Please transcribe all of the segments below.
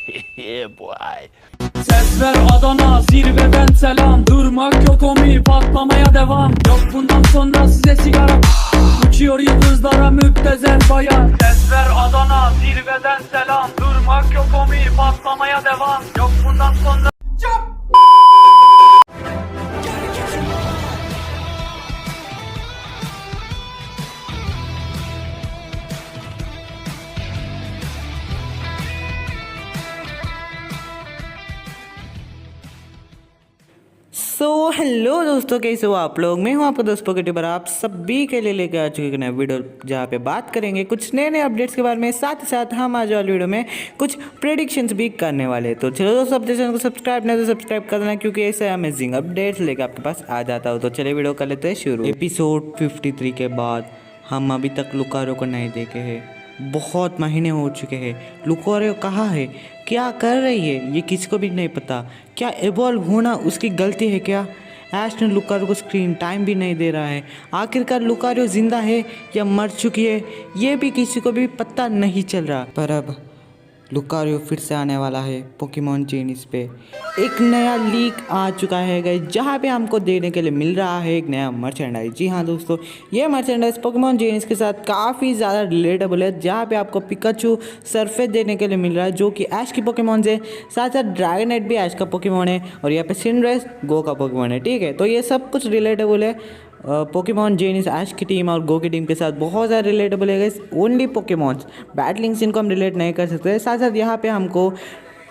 Yeah, boy. Ses ver Adana zirveden selam. Durmak yok omi patlamaya devam. Yok bundan sonra size sigara. Uçuyor yıldızlara müptezel bayan. Ses ver Adana zirveden selam. Durmak yok omi patlamaya devam. Yok bundan sonra hello दोस्तों, कैसे हो आप लोग। मैं हूं आपका दोस्त पॉकेटिवर। आप सभी के लिए लेकर आ चुके एक नया वीडियो जहां पे बात करेंगे कुछ नए नए अपडेट्स के बारे में। साथ ही साथ हम आज वाले वीडियो में कुछ प्रेडिक्शंस भी करने वाले हैं। तो चलो दोस्तों, अपने चैनल को सब्सक्राइब नहीं तो सब्सक्राइब कर देना, क्योंकि ऐसे अमेजिंग अपडेट्स लेकर आपके पास आ जाता हो। तो चलिए वीडियो कर लेते हैं शुरू। एपिसोड 53 के बाद हम अभी तक लुकारो को नहीं देखे हैं। बहुत महीने हो चुके हैं। लुकारो कहाँ है, क्या कर रही है, ये किसी को भी नहीं पता। क्या इवॉल्व होना उसकी गलती है क्या? ऐश ने लुकारो को स्क्रीन टाइम भी नहीं दे रहा है। आखिरकार लुकारो जिंदा है या मर चुकी है, ये भी किसी को भी पता नहीं चल रहा। पर अब लुकारो फिर से आने वाला है पोकेमॉन जेनिस पे। एक नया लीक आ चुका है गाइस, जहाँ पे हमको देने के लिए मिल रहा है एक नया मर्चेंडाइज। जी हाँ दोस्तों, ये मर्चेंडाइज पोकेमॉन जेनिस के साथ काफ़ी ज़्यादा रिलेटेबल है, जहाँ पे आपको पिकाचू सरफेस देने के लिए मिल रहा है, जो कि ऐश की पोकेमॉन है। साथ साथ ड्रैगनेट भी ऐश का पोकेमॉन है, और यहाँ पे सिंड्रेस गो का पोकेमॉन है। ठीक है, तो ये सब कुछ रिलेटेबल है। पोकेमॉन जेनिस ऐश की टीम और गो की टीम के साथ बहुत ज़्यादा रिलेटेबल है गाइस। ओनली पोकेमॉन्स, बैटलिंग्स इनको हम रिलेट नहीं कर सकते। साथ साथ यहाँ पे हमको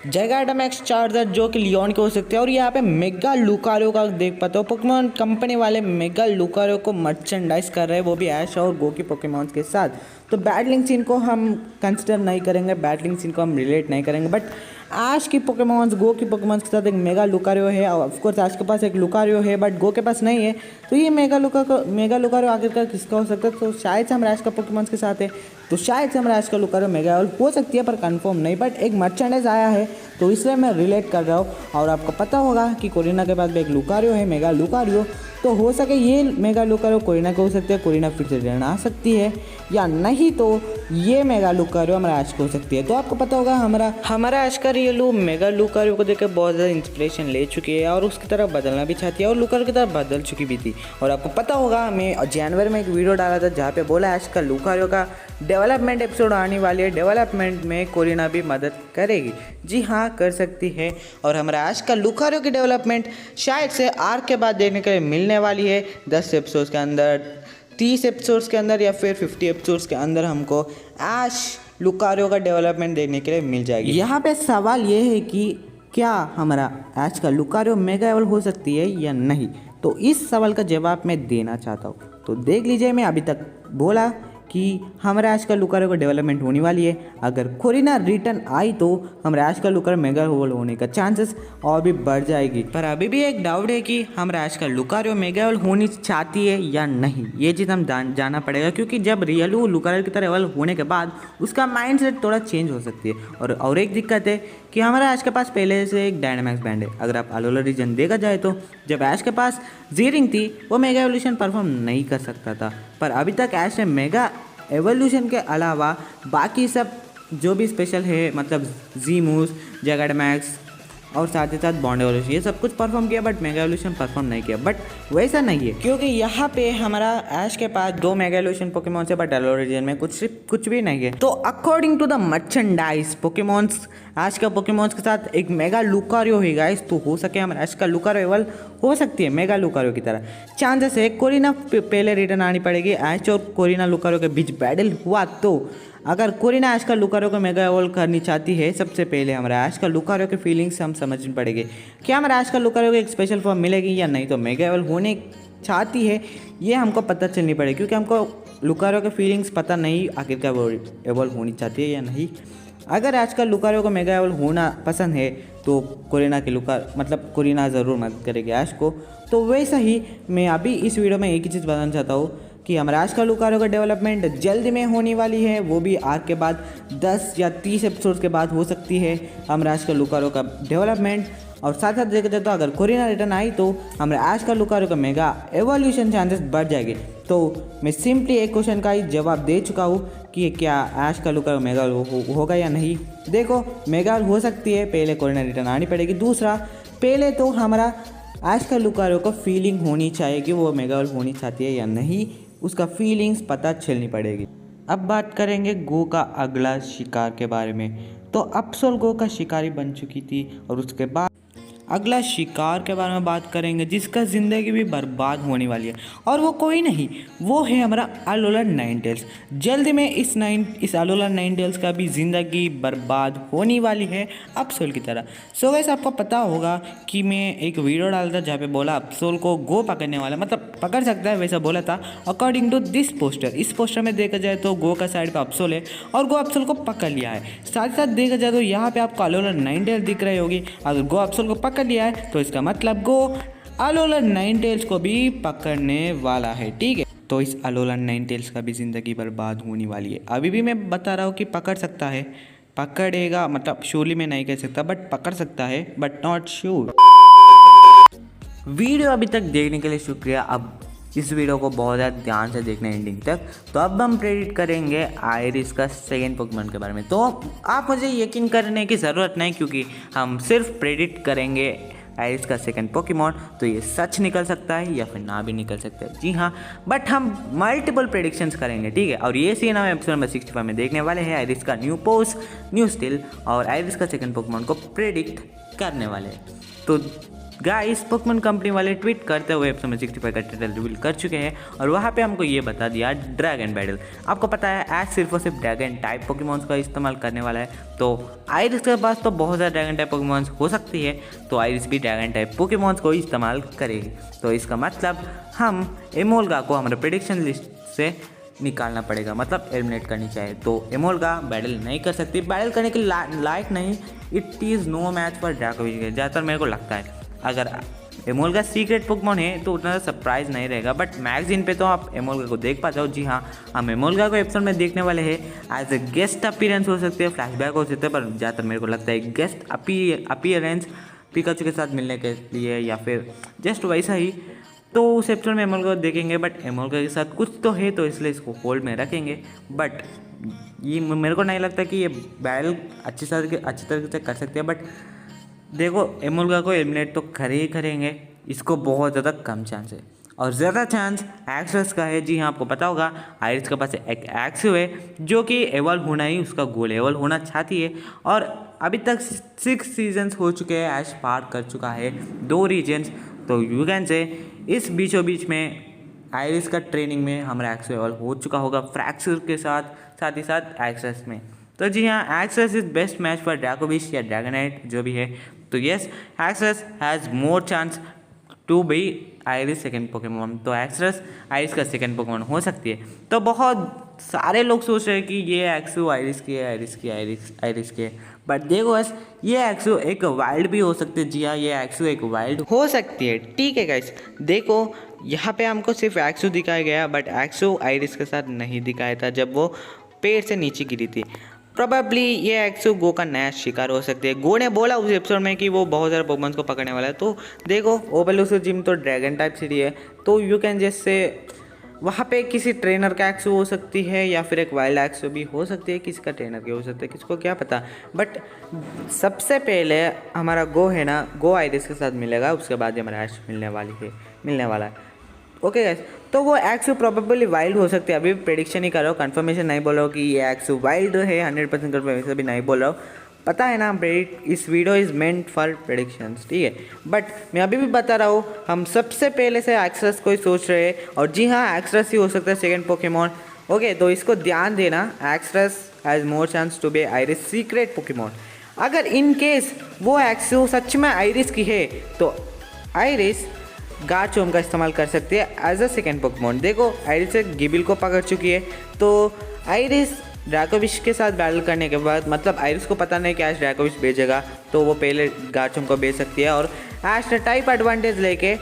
जैगाडामैक्स चार्जर जो कि लियोन के हो सकते हैं, और यहाँ पे मेगा लुकारो का देख पाते हो। पोकेमॉन कंपनी वाले मेगा लुकारो को मर्चेंडाइज कर रहे हैं, वो भी ऐश और गो की पोकेमॉन्स के साथ। तो बैटलिंग सीन को हम कंसिडर नहीं करेंगे, बैटलिंग सीन को हम रिलेट नहीं करेंगे। बट ऐश की पोकेमॉन्स, गो की पोकेमॉन्स के साथ एक मेगा लुकारो है। और ऑफकोर्स ऐश के पास एक लुकारो है, बट गो के पास नहीं है। तो ये मेगा लुकारो आखिरकार किसका हो सकता है? तो शायद से हम ऐश का पोकेमॉन्स के साथ है, तो शायद से हम ऐश का लुकारो मेगा हो सकती है, पर कंफर्म नहीं। बट एक मर्चेंडाइज आया है, तो इसलिए मैं रिलेट कर रहा हूँ। और आपको पता होगा कि कोरिना के पास भी एक लुकारो है, मेगा लुकारो। तो हो सके ये मेगा लुकारो कोरिना को हो सकती है, कोरिना फिर से रिटर्न आ सकती है, या नहीं तो ये मेगा लुकारो हमारा ऐश को हो सकती है। तो आपको पता होगा हमारा ऐश का रियलू मेगा लुकारो को देखकर बहुत ज़्यादा इंस्पिरेशन ले चुकी है, और उसकी तरफ बदलना भी चाहती है, और लुकारो की तरफ बदल चुकी भी थी। और आपको पता होगा, मैं जनवरी में एक वीडियो डाला था जहाँ पे बोला ऐश का लुकारो का डेवलपमेंट एपिसोड आने वाली है। डेवलपमेंट में कोरिना भी मदद करेगी। जी हाँ, कर सकती है। और हमारा ऐश का लुकारो की डेवलपमेंट शायद से आर्क के बाद देखने के लिए मिलने वाली है। 10 एपिसोड्स के अंदर, 30 एपिसोड्स के अंदर, या फिर 50 एपिसोड्स के अंदर हमको ऐश लुकारो का डेवलपमेंट देखने के लिए मिल जाएगी। यहाँ पे सवाल ये है कि क्या हमारा ऐश का लुकारो मेगा एवल हो सकती है या नहीं? तो इस सवाल का जवाब मैं देना चाहता हूँ। तो देख लीजिए, मैं अभी तक बोला कि हमारे ऐश का लुकारो का डेवलपमेंट होने वाली है। अगर कोरिना रिटर्न आई तो हमारे ऐश का लुकारो मेगा एवल होने का चांसेस और भी बढ़ जाएगी। पर अभी भी एक डाउट है कि हमारे ऐश का लुकारो मेगा एवल होनी चाहती है या नहीं। ये चीज़ हम जाना पड़ेगा, क्योंकि जब रियलू लुकारो की तरह एवल होने के बाद उसका माइंड सेट थोड़ा चेंज हो सकती है। और एक दिक्कत है कि हमारे ऐश के पास पहले से एक डायनामैक्स बैंड है। अगर आप अलोला रीजन देखा जाए तो जब ऐश के पास जीरिंग थी, वो मेगा एवोल्यूशन परफॉर्म नहीं कर सकता था। पर अभी तक ऐश ने मेगा एवोल्यूशन के अलावा बाकी सब जो भी स्पेशल है, मतलब जी मूव्स, जैगाडामैक्स और साथ ही साथ बॉन्ड एवोल्यूशन, ये सब कुछ परफॉर्म किया, बट मेगा एवोल्यूशन परफॉर्म नहीं किया। बट वैसा नहीं है, क्योंकि यहाँ पे हमारा ऐश के पास 2 मेगा एवोल्यूशन पोकेमॉन्स है, बट अलोला रीजन में कुछ भी नहीं है। तो according to the merchandise pokemons, Ash का पोकेमॉन्स के साथ एक मेगा लुकारो है गाइस। तो हो सके हमारा ऐश का लुकारो एवल हो सकती है मेगा लुकारो की तरह। चांसेस है कोरिना पहले रिटर्न आनी पड़ेगी। ऐश और कोरिना लुकारो के बीच बैटल हुआ तो अगर कोरिना ऐश का लुकारो को मेगा एवॉल्व करनी चाहती है, सबसे पहले हमारा ऐश का लुकारो के फीलिंग्स हम समझ पड़ेंगे। क्या हमारा ऐश का लुकारो को एक स्पेशल फॉर्म मिलेगी या नहीं? तो मेगा एवॉल्व होने चाहती है, ये हमको पता चलनी पड़ेगी, क्योंकि हमको लुकारो के फीलिंग्स पता नहीं आखिरकार वो एवॉल्व होनी चाहती है या नहीं। अगर आज का लुकारो को मेगा एवॉल्व होना पसंद है, तो कोरिना के कोरिना ज़रूर मदद करेगी ऐश को। तो वैसा ही मैं अभी इस वीडियो में एक ही चीज़ बताना चाहता हूँ कि हमारा ऐश का लुकारो का डेवलपमेंट जल्द में होने वाली है, वो भी आर्क के बाद 10 या 30 एपिसोड्स के बाद हो सकती है हमारा ऐश का लुकारो का डेवलपमेंट। और साथ साथ देखा जाए तो अगर कोरिना रिटर्न आई तो हमारे ऐश का लुकारो का मेगा एवोल्यूशन चांसेस बढ़ जाएंगे। तो मैं सिंपली एक क्वेश्चन का ही जवाब दे चुका हूँ कि क्या ऐश का लुकारो मेगा होगा या नहीं। देखो मेगा हो सकती है, पहले कॉर्नर रिटर्न आनी पड़ेगी। दूसरा, पहले तो हमारा ऐश का लुकारो को फीलिंग होनी चाहिए कि वो मेगा होनी चाहती है या नहीं, उसका फीलिंग्स पता चलनी पड़ेगी। अब बात करेंगे गो का अगला शिकार के बारे में। तो अप्सोल गो का शिकारी बन चुकी थी और उसके बाद अगला शिकार के बारे में बात करेंगे जिसका ज़िंदगी भी बर्बाद होने वाली है, और वो कोई नहीं, वो है हमारा अलोला नाइनटेल्स। जल्दी में इस अलोला नाइनटेल्स का भी ज़िंदगी बर्बाद होने वाली है अप्सोल की तरह। सो गाइस, आपको पता होगा कि मैं एक वीडियो डाला था जहाँ पे बोला अप्सोल को गो पकड़ने वाला, मतलब पकड़ सकता है वैसा बोला था अकॉर्डिंग टू दिस पोस्टर। इस पोस्टर में देखा जाए तो गो का साइड पे अप्सोल है और गो अप्सोल को पकड़ लिया है। साथ ही साथ देखा जाए तो यहाँ पे आपको अलोला नाइनटेल्स दिख रही होगी। अगर गो अप्सोल को कर लिया है तो इसका मतलब गो अलोला नाइनटेल्स को भी पकड़ने वाला है, ठीक है। तो इस अलोला नाइनटेल्स का भी ज़िंदगी बर्बाद होने वाली है। अभी भी मैं बता रहा हूँ कि पकड़ सकता है, पकड़ेगा, मतलब श्योरली मैं नहीं कह सकता, बट पकड़ सकता है, बट नॉट श्योर। वीडियो अभी तक देखने के लिए शुक्रिया। अब इस वीडियो को बहुत ज़्यादा ध्यान से देखना एंडिंग तक। तो अब हम प्रेडिक्ट करेंगे आयरिस का सेकेंड पोकेमॉन के बारे में। तो आप मुझे यकीन करने की ज़रूरत नहीं, क्योंकि हम सिर्फ प्रेडिक्ट करेंगे आयरिस का सेकेंड पोकेमॉन। तो ये सच निकल सकता है या फिर ना भी निकल सकता है, जी हाँ, बट हम मल्टीपल प्रेडिक्शंस करेंगे, ठीक है। और ये सीन हम एपिसोड नंबर 65 में देखने वाले हैं। आयरिस का न्यू पोज, न्यू स्टिल और आयरिस का सेकेंड पोकेमॉन को प्रेडिक्ट करने वाले हैं। तो गाइस, पोकेमॉन कंपनी वाले ट्वीट करते हुए एपिसोड में 65 का टाइटल रिवील कर चुके हैं और वहाँ पे हमको ये बता दिया ड्रैगन बैटल। आपको पता है ऐश सिर्फ और सिर्फ ड्रैगन टाइप पोकेमॉन्स का इस्तेमाल करने वाला है। तो आयरिस के पास तो बहुत ज़्यादा ड्रैगन टाइप पोकेमॉन्स हो सकती है, तो आयरिस भी ड्रैगन टाइप पोकेमॉन्स को इस्तेमाल करेगी। तो इसका मतलब हम एमोल्गा को हमारे प्रेडिक्शन लिस्ट से निकालना पड़ेगा, मतलब एलिमिनेट करनी चाहिए। तो एमोल्गा बैटल नहीं कर सकती, बैटल करने के लायक नहीं। It is no match for Dracovish. ज़्यादातर मेरे को लगता है अगर एमोल्गा सीक्रेट पोकेमॉन है तो उतना सरप्राइज नहीं रहेगा, बट मैगजीन पे तो आप एमोल्गा को देख पाते हो। जी हाँ, हम एमोल्गा को एपिसोड में देखने वाले हैं। एज ए गेस्ट अपीयरेंस हो सकते हैं, फ्लैशबैक हो सकते हैं, पर ज़्यादातर मेरे को लगता है गेस्ट अपीयरेंस पिकाचू के साथ मिलने के लिए या फिर जस्ट वैसा ही। तो उस एपिसोड में एमोल्गा को देखेंगे, बट एमोल्गा के साथ कुछ तो है, तो इसलिए इसको होल्ड में रखेंगे। बट ये मेरे को नहीं लगता कि ये बैटल अच्छी तरीके से कर सकते हैं। बट देखो, एमोल्गा को एलिमिनेट तो करेंगे, इसको बहुत ज़्यादा कम चांस है और ज़्यादा चांस एक्सेस का है। जी हाँ, आपको पता होगा आयरिस के पास एक एक्सिव है जो कि एवॉल्व होना ही उसका गोल है, एवॉल्व होना चाहती है। और अभी तक 6 सीजन्स हो चुके हैं, ऐश पार कर चुका है 2 रीजन्स। तो यू कैन से इस बीचों बीच में आयरिस का ट्रेनिंग में हमारा एक्सिव एवॉल्व हो चुका होगा फ्रैक्चर के साथ ही साथ एक्सेस में। तो जी हाँ, excess is best match for Dracovish या ड्रैगनाइट जो भी है। तो yes, excess has more chance to be Iris second pokemon. तो एक्सेस आयरिस का सेकेंड पोकेमॉन हो सकती है। तो बहुत सारे लोग सोच रहे हैं कि ये एक्सो आयरिस की है, आयरिस की है, बट देखो बस, ये एक्सो एक वाइल्ड भी हो सकती है। जी हाँ, ये एक्सो एक वाइल्ड हो सकती है, ठीक है गाइस। देखो यहाँ पे हमको सिर्फ एक्सो दिखाया गया, बट एक्सो आयरिस के साथ नहीं दिखाया था जब वो पेड़ से नीचे गिरी थी। प्रोबेबली ये एक्सो गो का नया शिकार हो सकती है। गो ने बोला उस एपिसोड में कि वो बहुत सारे पोकेमॉन्स को पकड़ने वाला है। तो देखो, ओबेलुसो जिम तो ड्रैगन टाइप सिटी है, तो यू कैन जस्ट से वहाँ पे किसी ट्रेनर का एक्सो हो सकती है या फिर एक वाइल्ड एक्सो भी हो सकती है, किसी का ट्रेनर की हो सकती है, किसको क्या पता। बट सबसे पहले हमारा गो है ना, गो आयरिस के साथ मिलेगा, उसके बाद ही हमारा ऐश मिलने वाला है। ओके गाइस, तो वो एक्सो प्रोबेबली वाइल्ड हो सकती है। अभी प्रेडिक्शन ही कर रहा हूँ, कंफर्मेशन नहीं बोल रहा हूँ कि ये एक्सो वाइल्ड है 100% कंफर्मेशन भी नहीं बोल रहा हूँ। पता है ना, इस video is meant for predictions, ठीक है। बट मैं अभी भी बता रहा हूँ, हम सबसे पहले से एक्सेस को ही सोच रहे हैं, और जी हाँ, एक्सेस ही हो सकता है सेकेंड पोकेमॉन। ओके, तो इसको ध्यान देना, excess has more chance to be iris secret Pokemon. अगर इन केस वो एक्सो सच में आयरिस की है तो आयरिस गार्चोम का इस्तेमाल कर सकती है एज अ सेकेंड पोकेमॉन। देखो, आयरिस एक गिबिल को पकड़ चुकी है, तो आयरिस ड्रैकोविच के साथ बैटल करने के बाद, मतलब आयरिस को पता नहीं कि ऐश ड्रैकोविच भेजेगा, तो वो पहले गार्चोम को भेज सकती है और ऐश टाइप एडवांटेज लेके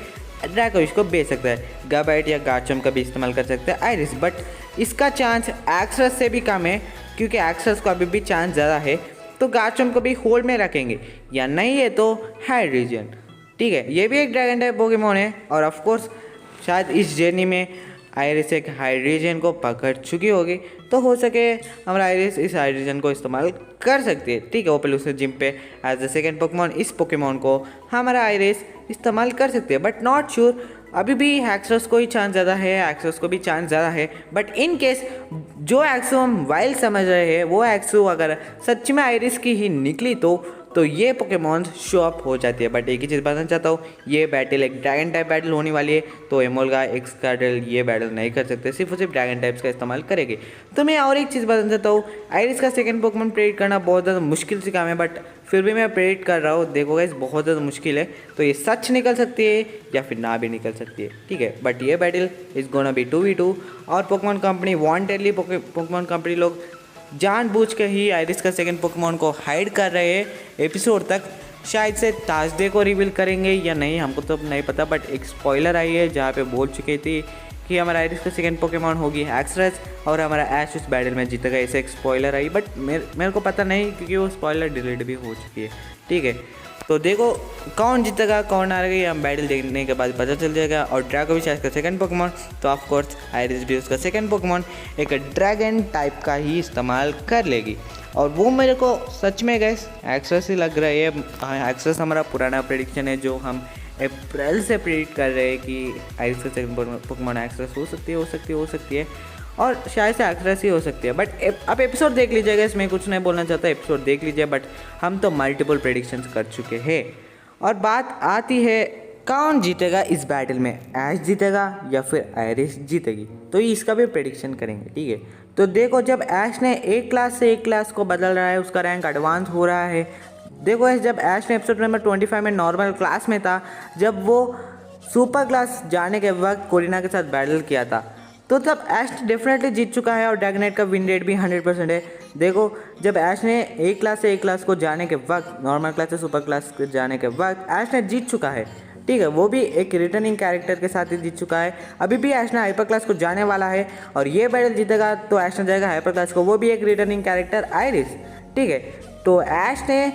ड्रैकोविच को भेज सकता है। गाबाइट या गार्चोम का भी इस्तेमाल कर सकता है आयरिस, बट इसका चांस एक्सेस से भी कम है, क्योंकि एक्सेस को अभी भी चांस ज़्यादा है। तो गार्चोम को भी होल्ड में रखेंगे, या नहीं है तो हाइड्रोजन, ठीक है। ये भी एक ड्रैगन टाइप पोकेमॉन है, और ऑफ कोर्स शायद इस जर्नी में आयरिस एक हाइड्रोजन को पकड़ चुकी होगी, तो हो सके हमारा आयरिस इस हाइड्रोजन को इस्तेमाल कर सकती है। ठीक है, वो पहले उसने जिम पे एज द सेकेंड पोकेमॉन इस पोकेमॉन को हमारा आयरिस इस्तेमाल कर सकती है, बट नॉट श्योर। अभी भी एक्सोस को ही चांस ज़्यादा है, एक्सोस को भी चांस ज़्यादा है, बट इन केस जो एक्सो हम वाइल्ड समझ रहे हैं वो एक्सो अगर सच में आयरिस की ही निकली तो ये पोकेमॉन्स शो अप हो जाती है। बट एक ही चीज़ बताना चाहता हूँ, ये बैटल एक ड्रैगन टाइप बैटल होने वाली है, तो एमोल्गा एक्सकार्डल ये बैटल नहीं कर सकते, सिर्फ और सिर्फ ड्रैगन टाइप्स का इस्तेमाल करेगी। तो मैं और एक चीज़ बताना चाहता हूँ, आयरिस का सेकंड पोकेमॉन प्रेडिक्ट करना बहुत ज़्यादा मुश्किल से काम है, बट फिर भी मैं प्रेडिक्ट कर रहा हूँ। देखो गाइस, बहुत ज़्यादा मुश्किल है, तो ये सच निकल सकती है या फिर ना भी निकल सकती है। ठीक है, बट ये battle is gonna be 2v2 और पोकेमॉन कंपनी वांटेडली पोकेमॉन कंपनी लोग जानबूझ के ही आयरिस का सेकंड पोकेमॉन को हाइड कर रहे हैं एपिसोड तक। शायद से थर्सडे को रिवील करेंगे या नहीं, हमको तो नहीं पता, बट एक स्पॉइलर आई है जहाँ पे बोल चुकी थी कि हमारा आयरिस का सेकंड पोकेमॉन होगी एक्सरस और हमारा ऐश उस बैटल में जीतेगा, ऐसे एक स्पॉइलर आई, बट मेरे को पता नहीं क्योंकि वो स्पॉइलर डिलीट भी हो चुकी है। ठीक है, तो देखो कौन जीतेगा कौन हारेगा ये हम बैटल देखने के बाद पता चल जाएगा। और ड्रैगोविच का सेकंड पोकेमॉन, तो ऑफ कोर्स आयरिस भी उसका सेकंड पोकेमॉन एक ड्रैगन टाइप का ही इस्तेमाल कर लेगी, और वो मेरे को सच में गैस एक्सरस ही लग रहा है। एक्सरस हमारा पुराना प्रेडिक्शन है जो हम अप्रैल से प्रेडिक्ट कर रहे हैं कि आयरिस का सेकंड पोकेमॉन एक्सरस हो सकती है और शायद से एक्सरस ही हो सकती है। बट अब एपिसोड देख लीजिएगा, इसमें कुछ नहीं बोलना चाहता, एपिसोड देख लीजिए। बट हम तो मल्टीपल प्रेडिक्शंस कर चुके हैं, और बात आती है कौन जीतेगा इस बैटल में, ऐश जीतेगा या फिर आयरिस जीतेगी, तो इसका भी प्रेडिक्शन करेंगे। ठीक है, तो देखो जब ऐश ने एक क्लास से एक क्लास को बदल रहा है, उसका रैंक एडवांस हो रहा है। देखो जब ऐश ने एपिसोड नंबर 25 में नॉर्मल क्लास में था, जब वो सुपर क्लास जाने के वक्त कोरिना के साथ बैटल किया था, तो तब ऐश डेफिनेटली जीत चुका है और ड्रैगनेट का विन रेट भी 100% है। देखो जब ऐश ने एक क्लास से एक क्लास को जाने के वक्त, नॉर्मल क्लास से सुपर क्लास को जाने के वक्त ऐश ने जीत चुका है। ठीक है, वो भी एक रिटर्निंग कैरेक्टर के साथ ही जीत चुका है। अभी भी ऐश ने हाइपर क्लास को जाने वाला है, और ये बैटल जीतेगा तो ऐश ने जाएगा हाइपर क्लास को, वो भी एक रिटर्निंग कैरेक्टर आयरिस। ठीक है, तो ऐश ने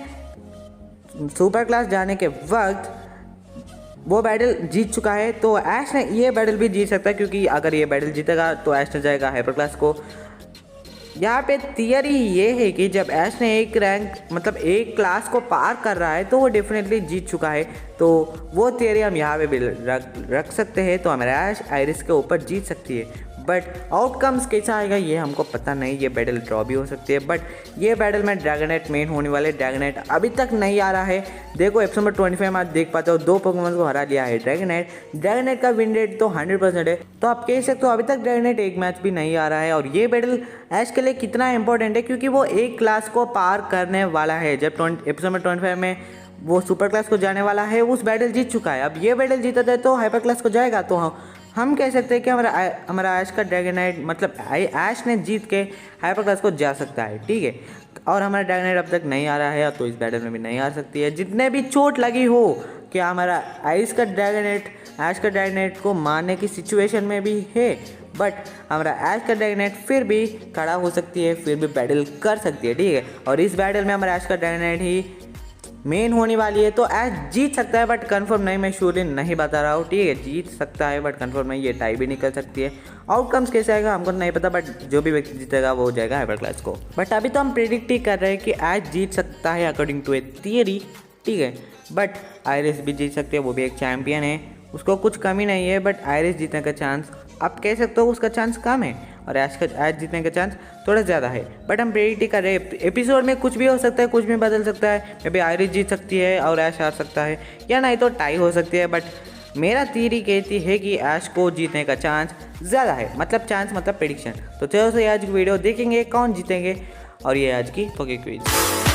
सुपर क्लास जाने के वक्त वो बैटल जीत चुका है, तो ऐश ने ये बैटल भी जीत सकता है, क्योंकि अगर ये बैटल जीतेगा तो ऐश ने जाएगा हाइपर क्लास को। यहाँ पे थियरी ये है कि जब ऐश ने एक रैंक मतलब एक क्लास को पार कर रहा है तो वो डेफिनेटली जीत चुका है, तो वो थियरी हम यहाँ पे भी रख सकते हैं। तो हमारा ऐश आयरिस के ऊपर जीत सकती है, बट आउटकम्स कैसा आएगा ये हमको पता नहीं। ये बैटल ड्रॉ भी हो सकती है, बट ये बैटल में ड्रैगनेट मेन होने वाले। ड्रैगनेट अभी तक नहीं आ रहा है। देखो एपिसोड नंबर 25 में आप देख पाते हो 2 पोकेमॉन को हरा लिया है ड्रैगनेट का विन रेट तो 100% है, तो आप कह सकते हो अभी तक ड्रैगनेट एक मैच भी नहीं आ रहा है। और ये बैटल ऐश के लिए कितना इंपॉर्टेंट है, क्योंकि वो एक क्लास को पार करने वाला है। जब एपिसोड नंबर 25 में वो सुपर क्लास को जाने वाला है, उस बैटल जीत चुका है। अब ये बैटल जीता जाए तो हाइपर क्लास को जाएगा, तो हम कह सकते हैं कि हमारा ऐश का ड्रैगनाइट मतलब ऐश ने जीत के हाइपर क्लास को जा सकता है। ठीक है, और हमारा ड्रैगनाइट अब तक नहीं आ रहा है, तो इस बैटल में भी नहीं आ सकती है। जितने भी चोट लगी हो कि हमारा ऐश का ड्रैगनाइट को मारने की सिचुएशन में भी है, बट हमारा ऐश का ड्रैगनाइट फिर भी खड़ा हो सकती है, फिर भी बैटल कर सकती है। ठीक है, और इस बैटल में हमारा ऐश का ड्रैगनाइट ही मेन होने वाली है, तो ऐश जीत सकता है, बट कंफर्म नहीं, मैं श्योरली नहीं बता रहा हूँ। ठीक है, जीत सकता है बट कंफर्म नहीं, ये टाई भी निकल सकती है। आउटकम्स कैसे आएगा हमको नहीं पता, बट जो भी व्यक्ति जीतेगा वो हो जाएगा हाइपर क्लास को। बट अभी तो हम प्रेडिक्ट ही कर रहे हैं कि ऐश जीत सकता है अकॉर्डिंग टू ए थियरी। ठीक है, बट आयरिस भी जीत सकती है, वो भी एक चैम्पियन है, उसको कुछ कमी नहीं है, बट आयरिस जीतने का चांस आप कह सकते हो उसका चांस कम है, और ऐश जीतने का चांस थोड़ा ज़्यादा है। बट हम प्रेडिक्ट ही कर रहे हैं, एपिसोड में कुछ भी हो सकता है, कुछ भी बदल सकता है। मे बी आयरिस जीत सकती है और ऐश हार सकता है, या नहीं तो टाई हो सकती है। बट मेरा थियरी कहती है कि ऐश को जीतने का चांस ज़्यादा है, मतलब चांस मतलब प्रेडिक्शन। तो चलो से आज की वीडियो देखेंगे कौन जीतेंगे, और ये आज की पोके क्विज।